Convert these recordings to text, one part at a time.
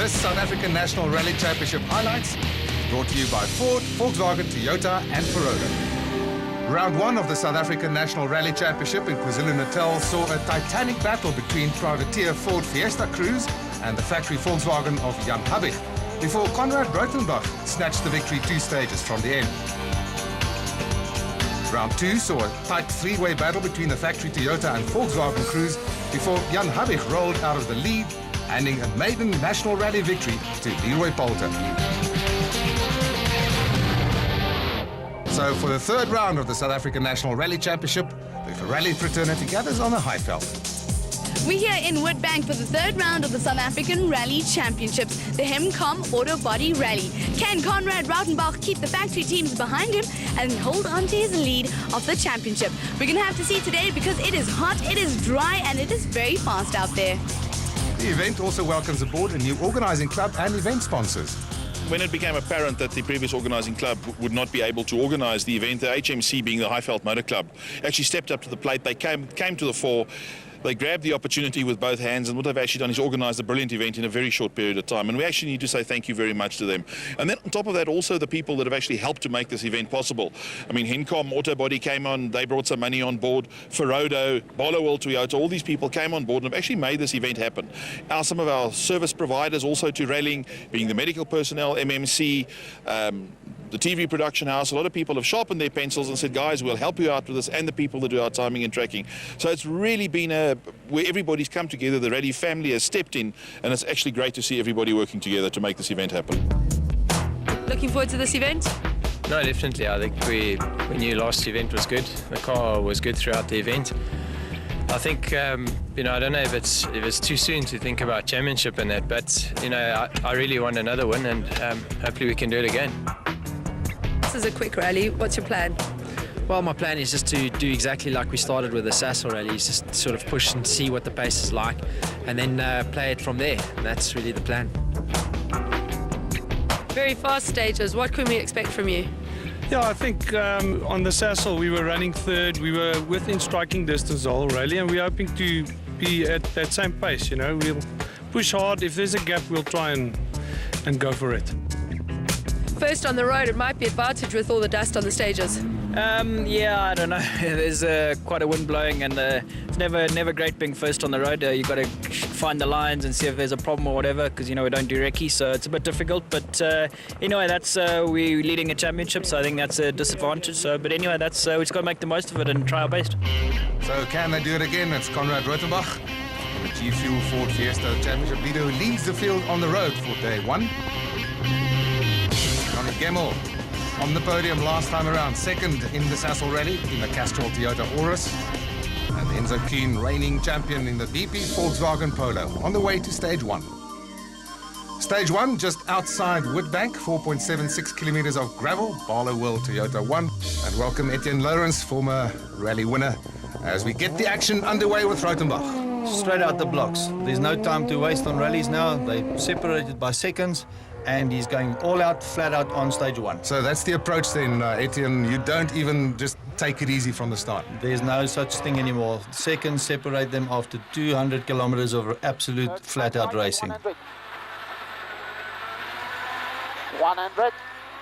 This South African National Rally Championship highlights brought to you by Ford, Volkswagen, Toyota and Ferrari. Round 1 of the South African National Rally Championship in KwaZulu-Natal saw a titanic battle between privateer Ford Fiesta Cruise and the factory Volkswagen of Jan Habig, before Konrad Rautenbach snatched the victory 2 stages from the end. Round 2 saw a tight 3-way battle between the factory Toyota and Volkswagen crews before Jan Habig rolled out of the lead, handing a maiden National Rally victory to Leroy Poulter. So for the 3rd round of the South African National Rally Championship, the rally fraternity gathers on the Highveld. We're here in Woodbank for the 3rd round of the South African Rally Championships, the Hencom Auto Body Rally. Can Konrad Rautenbach keep the factory teams behind him and hold on to his lead of the championship? We're going to have to see today because it is hot, it is dry, and it is very fast out there. The event also welcomes aboard a new organising club and event sponsors. When it became apparent that the previous organising club would not be able to organise the event, the HMC, being the Highveld Motor Club, actually stepped up to the plate. They came to the fore. They grabbed the opportunity with both hands, and what they've actually done is organised a brilliant event in a very short period of time. And we actually need to say thank you very much to them. And then on top of that, also the people that have actually helped to make this event possible. I mean, Hencom Auto Body came on, they brought some money on board, Ferrodo, Barloworld Toyota, all these people came on board and have actually made this event happen. Some of our service providers also to rallying, being the medical personnel, MMC, the TV production house, a lot of people have sharpened their pencils and said, guys, we'll help you out with this, and the people that do our timing and tracking. So it's really been where everybody's come together, the rally family has stepped in, and it's actually great to see everybody working together to make this event happen. Looking forward to this event? No, definitely. I think we knew last event was good. The car was good throughout the event. I think, you know, I don't know if it's too soon to think about championship and that, but, you know, I really want another win, and hopefully we can do it again. This is a quick rally. What's your plan? Well, my plan is just to do exactly like we started with the Sasol rally, just sort of push and see what the pace is like, and then play it from there. And that's really the plan. Very fast stages. What can we expect from you? Yeah, I think on the Sasol we were running 3rd. We were within striking distance the whole rally, and we're hoping to be at that same pace. You know, we'll push hard. If there's a gap, we'll try and go for it. First on the road, it might be advantage with all the dust on the stages. Yeah, I don't know. There's quite a wind blowing, and it's never great being first on the road. You've got to find the lines and see if there's a problem or whatever, because, you know, we don't do recce, so it's a bit difficult. But anyway, that's we're leading a championship, so I think that's a disadvantage. So, but anyway, that's we just got to make the most of it and try our best. So can they do it again? It's Konrad Rautenbach, the G Fuel Ford Fiesta Championship leader, who leads the field on the road for day 1. Johnny Gemmell on the podium last time around, 2nd in the Sasol Rally in the Castrol Toyota Auris. And Enzo Keen, reigning champion in the BP Volkswagen Polo, on the way to stage 1. Stage 1, just outside Woodbank, 4.76 kilometers of gravel, Barloworld Toyota 1. And welcome Etienne Lawrence, former rally winner, as we get the action underway with Rautenbach. Straight out the blocks. There's no time to waste on rallies now. They're separated by seconds, and he's going all out, flat out on stage 1. So that's the approach then, Etienne. You don't even just take it easy from the start. There's no such thing anymore. Seconds separate them after 200 kilometers of absolute flat out racing. 100,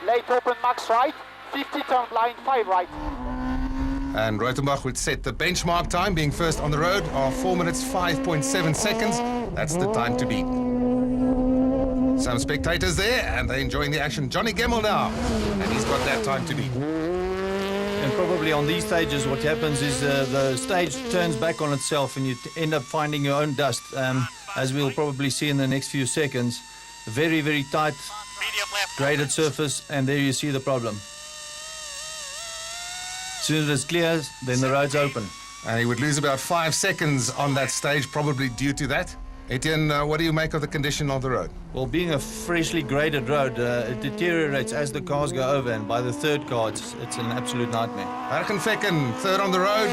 late open max right, 50 turn blind 5 right. And Rautenbach would set the benchmark time, being first on the road, of 4 minutes 5.7 seconds. That's the time to beat. Some spectators there, and they're enjoying the action. Johnny Gemmell now, and he's got that time to beat. And probably on these stages what happens is the stage turns back on itself, and you end up finding your own dust, as we'll probably see in the next few seconds. Very, very tight, graded surface, and there you see the problem. As soon as it's clear, then the road's open. And he would lose about 5 seconds on that stage, probably due to that. Etienne, what do you make of the condition of the road? Well, being a freshly graded road, it deteriorates as the cars go over, and by the 3rd car, it's an absolute nightmare. Harken Fecken, 3rd on the road,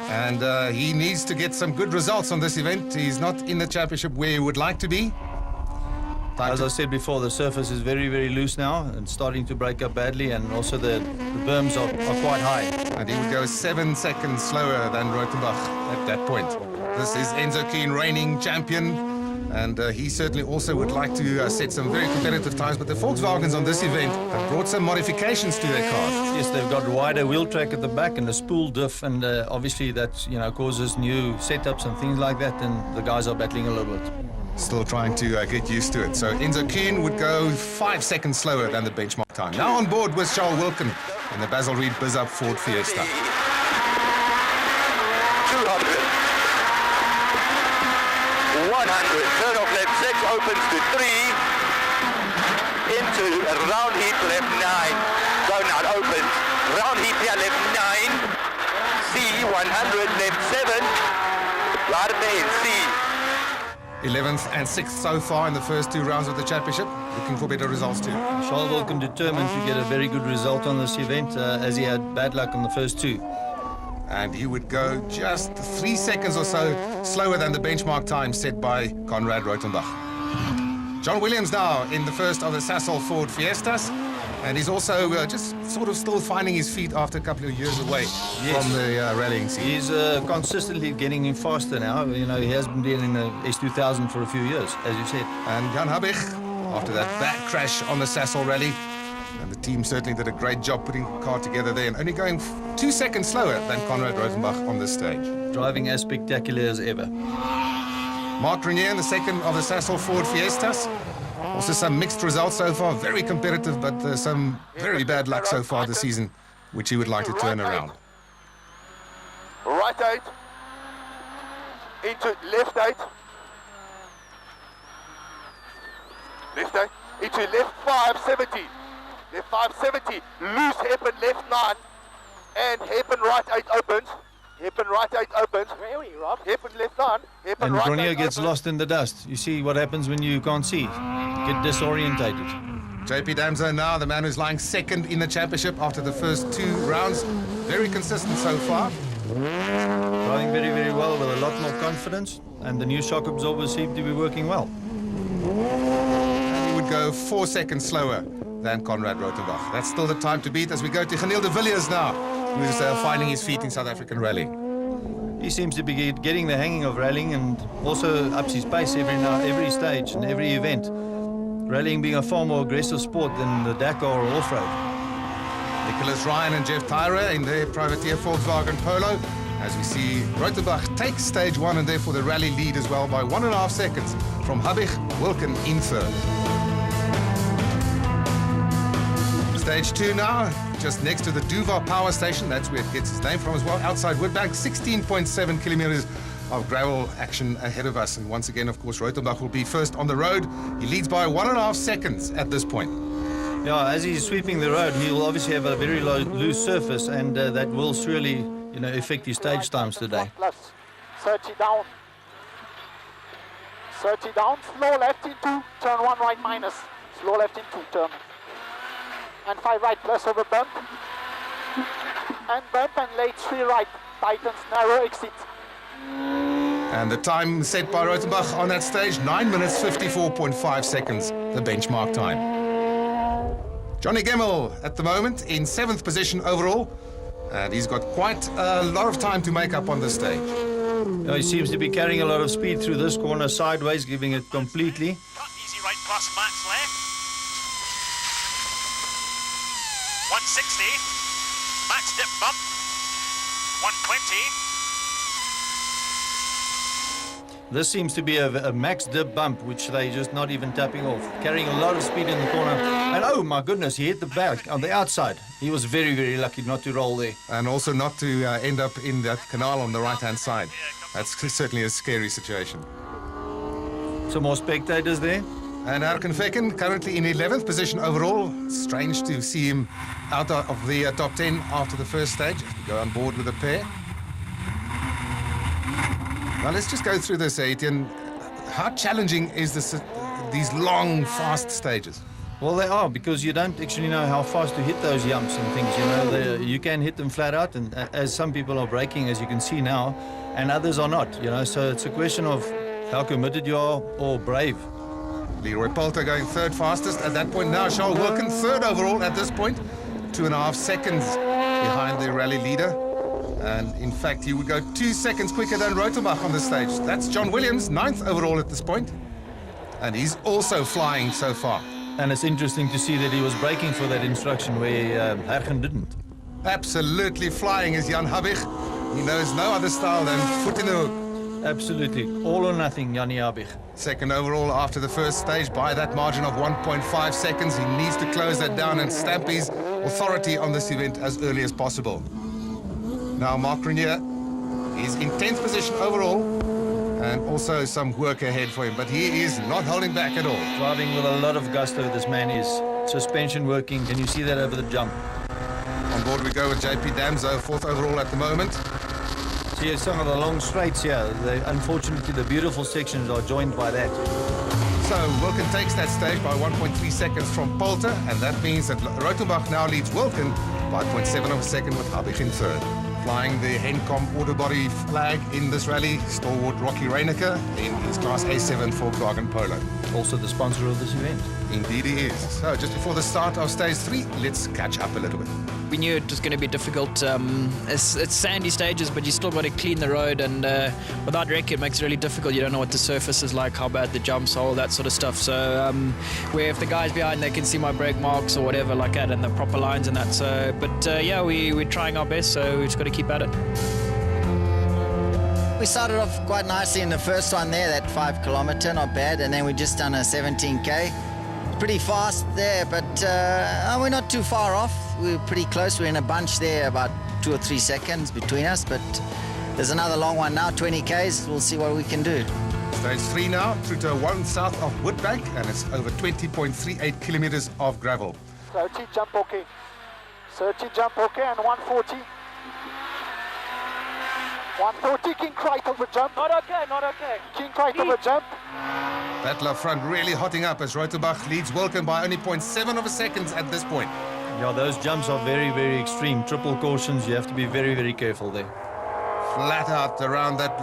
and he needs to get some good results on this event. He's not in the championship where he would like to be. As I said before, the surface is very, very loose now and starting to break up badly, and also the berms are quite high. And he would go 7 seconds slower than Rautenbach at that point. This is Enzo Keen, reigning champion, And he certainly also would like to set some very competitive times, but the Volkswagens on this event have brought some modifications to their cars. Yes, they've got wider wheel track at the back and a spool diff, and obviously that causes new setups and things like that, and the guys are battling a little bit. Still trying to get used to it. So Enzo Kuhn would go 5 seconds slower than the benchmark time. Now on board with Charles Wilkin in the Basil Reed Bizup Ford Fiesta. 100, turn off left 6, opens to 3, into round heat left 9, going out, opens, round heat here left 9, C, 100, left 7, right there in C. 11th and 6th so far in the first 2 rounds of the championship. Looking for better results too. Charles Wilkin determined to get a very good result on this event, as he had bad luck on the first 2. And he would go just 3 seconds or so slower than the benchmark time set by Conrad Rothenbach. John Williams now in the first of the Sasol Ford Fiestas, and he's also just sort of still finding his feet after a couple of years away from the rallying scene. He's consistently getting in faster now. He hasn't been in the S2000 for a few years, as you said. And Jan Habich, after that back crash on the Sasol Rally, and the team certainly did a great job putting the car together there, and only going 2 seconds slower than Conrad Rothenbach on this stage. Driving as spectacular as ever. Mark Renier in the second of the Sasol Ford Fiestas. Also some mixed results so far, very competitive, but some very bad luck so far this season, which he would like to turn around. Right 8, into left 8, left 8, into left 570. Left 570, loose hairpin left 9, and hairpin right 8 opens. Hairpin right 8 opens. Where are you, Rob? Hairpin left 9, hairpin And right Grenier 8 gets opens. lost in the dust. You see what happens when you can't see. Get disorientated. JP Damso now, the man who's lying second in the championship after the first 2 rounds. Very consistent so far. Driving very, very well with a lot more confidence, and the new shock absorbers seem to be working well. And he would go 4 seconds slower than Conrad Rothenbach. That's still the time to beat as we go to Geniel de Villiers now, who's finding his feet in South African rally. He seems to be getting the hanging of rallying, and also ups his pace every stage and every event. Rallying being a far more aggressive sport than the Dakar or off-road. Nicholas Ryan and Jeff Tyra in their privateer Volkswagen Polo, as we see Rothenbach take stage 1 and therefore the rally lead as well by 1.5 seconds from Habich, Wilkin in third. Stage 2 now, just next to the Duva power station. That's where it gets its name from as well. Outside Woodbank, 16.7 kilometers of gravel action ahead of us. And once again, of course, Rothenbach will be first on the road. He leads by 1.5 seconds at this point. Yeah, as he's sweeping the road, he will obviously have a very loose surface, and that will surely, affect his stage times today. Plus, 30 down. 30 down, slow left into, turn 1 right minus. Slow left into, turn. And 5 right plus over bump. And bump and late 3 right. Tightens, narrow exit. And the time set by Rothenbach on that stage, 9 minutes 54.5 seconds, the benchmark time. Johnny Gemmell at the moment in 7th position overall, and he's got quite a lot of time to make up on this stage. He seems to be carrying a lot of speed through this corner sideways, giving it completely. Easy right plus Max left. 160. Max dip bump. 120. This seems to be a max dip bump, which they're just not even tapping off. Carrying a lot of speed in the corner. And oh my goodness, he hit the back on the outside. He was very, very lucky not to roll there. And also not to end up in that canal on the right-hand side. That's certainly a scary situation. Some more spectators there. And Arken Vecken currently in 11th position overall. Strange to see him out of the top 10 after the first stage. Go on board with a pair. Now let's just go through this, Etienne. How challenging is this, these long, fast stages? Well, they are, because you don't actually know how fast to hit those jumps and things. You can hit them flat out, and as some people are braking, as you can see now, and others are not. So it's a question of how committed you are or brave. Leroy Poulter going 3rd fastest at that point now. Charles Wilkin 3rd overall at this point, 2.5 seconds behind the rally leader. And in fact, he would go 2 seconds quicker than Rothenbach on the stage. That's John Williams, 9th overall at this point. And he's also flying so far. And it's interesting to see that he was breaking for that instruction where Hergen didn't. Absolutely flying is Jan Habig. He knows no other style than foot in the hook. Absolutely. All or nothing, Jannie Habig. Second overall after the first stage by that margin of 1.5 seconds. He needs to close that down and stamp his authority on this event as early as possible. Now Mark Renier is in 10th position overall and also some work ahead for him, but he is not holding back at all. Driving with a lot of gusto, this man is. Suspension working. Can you see that over the jump? On board we go with JP Damso, 4th overall at the moment. See some of the long straights here. Unfortunately, the beautiful sections are joined by that. So Wilken takes that stage by 1.3 seconds from Poulter, and that means that Rautenbach now leads Wilken by 0.7 of a second with Habig in third. Flying the Hencom auto body flag in this rally, stalwart Rocky Reinecker in his Class A7 Volkswagen Polo. Also the sponsor of this event. Indeed he is. So just before the start of stage 3, let's catch up a little bit. We knew it was going to be difficult. It's sandy stages, but you still got to clean the road, and without rec it makes it really difficult. You don't know what the surface is like, how bad the jumps are, all that sort of stuff. So where if the guys behind, they can see my brake marks or whatever like that, and the proper lines and that. So, but yeah, we're trying our best, so we just got to keep at it. We started off quite nicely in the first one there, that 5 kilometre, not bad, and then we just done a 17k. Pretty fast there, but we're not too far off. We're pretty close. We're in a bunch there, about 2 or 3 seconds between us, but there's another long one now, 20k's. We'll see what we can do. Stage 3 now, through to 1 south of Woodbank, and it's over 20.38 kilometers of gravel. 30 jump okay. 30 jump okay, and 140. 140, King right over jump. Not okay, not okay. King right over jump. Battle up front really hotting up as Rautenbach leads Wilken by only 0.7 of a second at this point. Yeah, those jumps are very, very extreme. Triple cautions, you have to be very, very careful there. Flat out around that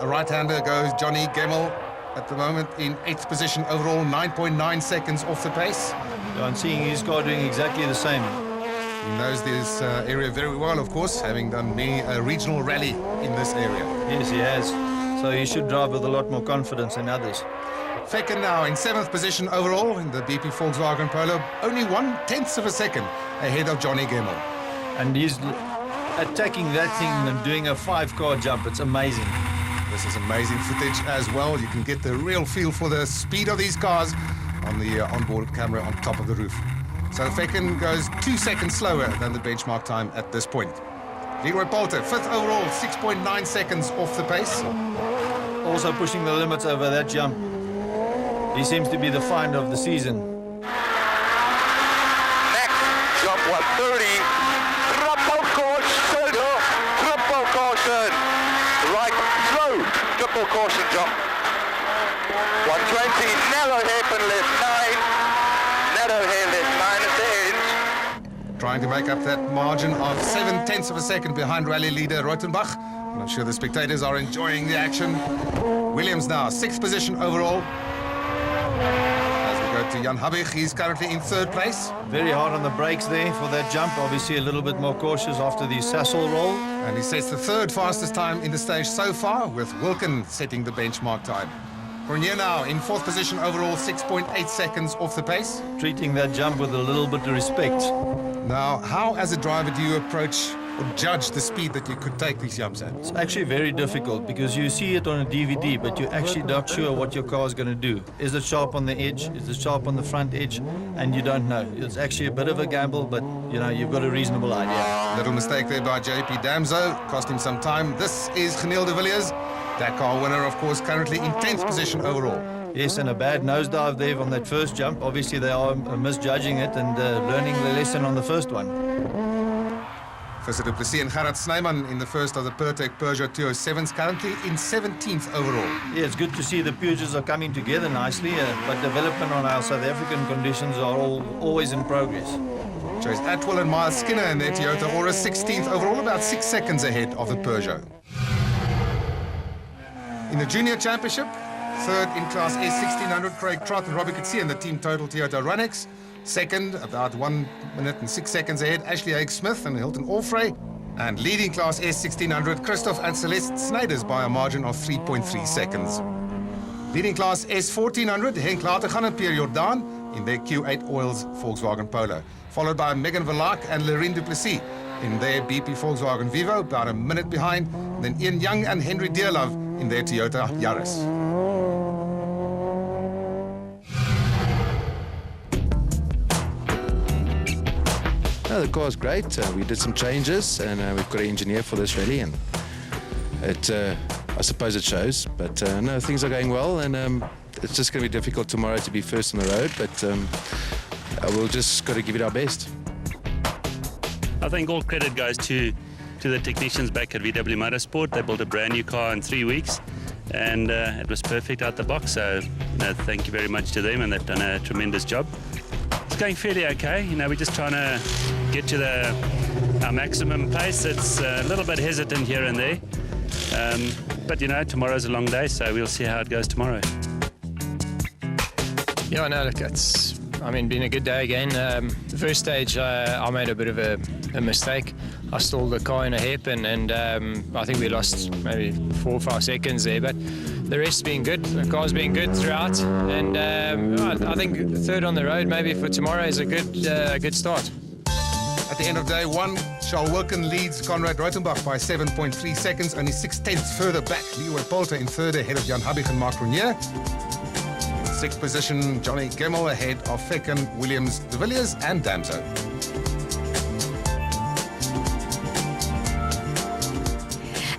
right-hander goes Johnny Gemmell at the moment in 8th position overall, 9.9 seconds off the pace. Yeah, I'm seeing his car doing exactly the same. He knows this area very well, of course, having done many a regional rally in this area. Yes, he has. So he should drive with a lot more confidence than others. Fecken now in 7th position overall in the BP Volkswagen Polo, only 1/10 of a second ahead of Johnny Gemmell. And he's attacking that thing and doing a 5-car jump. It's amazing. This is amazing footage as well. You can get the real feel for the speed of these cars on the onboard camera on top of the roof. So Fecken goes 2 seconds slower than the benchmark time at this point. Leroy Poulter, 5th overall, 6.9 seconds off the pace. Also pushing the limits over that jump. He seems to be the find of the season. Next, jump 130. Triple caution. Triple caution. Right, slow. Triple caution jump. 120. Narrow hairpin left 9. Narrow hair left 9 at the end. Trying to make up that margin of 7/10 of a second behind rally leader Rautenbach. And I'm sure the spectators are enjoying the action. Williams now, 6th position overall. As we go to Jan Habig, he's currently in 3rd place. Very hard on the brakes there for that jump. Obviously a little bit more cautious after the Sassel roll. And he sets the 3rd fastest time in the stage so far, with Wilken setting the benchmark time. Fournier now in 4th position overall, 6.8 seconds off the pace. Treating that jump with a little bit of respect. Now, how as a driver do you approach or judge the speed that you could take these jumps at? It's actually very difficult because you see it on a DVD, but you're actually not sure what your car is going to do. Is it sharp on the edge? Is it sharp on the front edge? And you don't know. It's actually a bit of a gamble, but you know, you've got a reasonable idea. Little mistake there by JP Damso, cost him some time. This is Geniel de Villiers, Dakar winner, of course, currently in 10th position overall. Yes, and a bad nosedive there on that first jump. Obviously, they are misjudging it and learning the lesson on the first one. Visser du Plessis and Gerard Snyman in the first of the Pertec Peugeot 207s, currently in 17th overall. Yeah, it's good to see the Peugeots are coming together nicely, but development on our South African conditions are always in progress. Chase Atwell and Miles Skinner in their Toyota Aura, 16th overall, about 6 seconds ahead of the Peugeot. In the Junior Championship, 3rd in Class S1600, Craig Trott and Robbie Coetzee in the Team Total Toyota Runex. 2nd, about 1 minute and 6 seconds ahead, Ashley Haig Smith and Hilton Allfrey. And leading Class S1600, Christoph and Celeste Snyders by a margin of 3.3 seconds. Leading class S1400, Henk later gaan en Pierre Jordan in their Q8 Oils Volkswagen Polo. Followed by Megan Verlaak and Lorraine Duplessis in their BP Volkswagen Vivo, about a minute behind. Then Ian Young and Henry Dearlove in their Toyota Yaris. No, the car's great. We did some changes, and we've got an engineer for this rally, and I suppose it shows. But no, things are going well, and it's just going to be difficult tomorrow to be first on the road, but we'll just got to give it our best. I think all credit goes to the technicians back at VW Motorsport. They built a brand new car in 3 weeks, and it was perfect out the box. So, thank you very much to them, and they've done a tremendous job. It's going fairly okay. We're just trying to get to our maximum pace. It's a little bit hesitant here and there, but tomorrow's a long day, so we'll see how it goes tomorrow. Yeah, no, look, it's been a good day again. The first stage, I made a bit of a mistake. I stalled the car in a hairpin, and I think we lost maybe 4 or 5 seconds there, but the rest's been good. The car's been good throughout, and I think third on the road maybe for tomorrow is a good start. At the end of day 1, Charles Wilken leads Conrad Reutenbach by 7.3 seconds, only 6/10 further back. Leroy Polter in third ahead of Jan Habig and Mark Renier. Sixth position, Johnny Gemmel ahead of Fecken, Williams, De Villiers and Damso.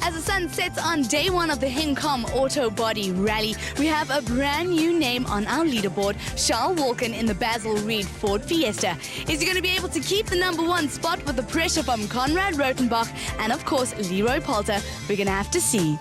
As the sun sets on day 1 of the Hencom Auto Body Rally, we have a brand new name on our leaderboard, Charles Wilken in the Basil Reed Ford Fiesta. Is he going to be able to keep the number 1 spot with the pressure from Conrad Reutenbach and, of course, Leroy Polter? We're going to have to see.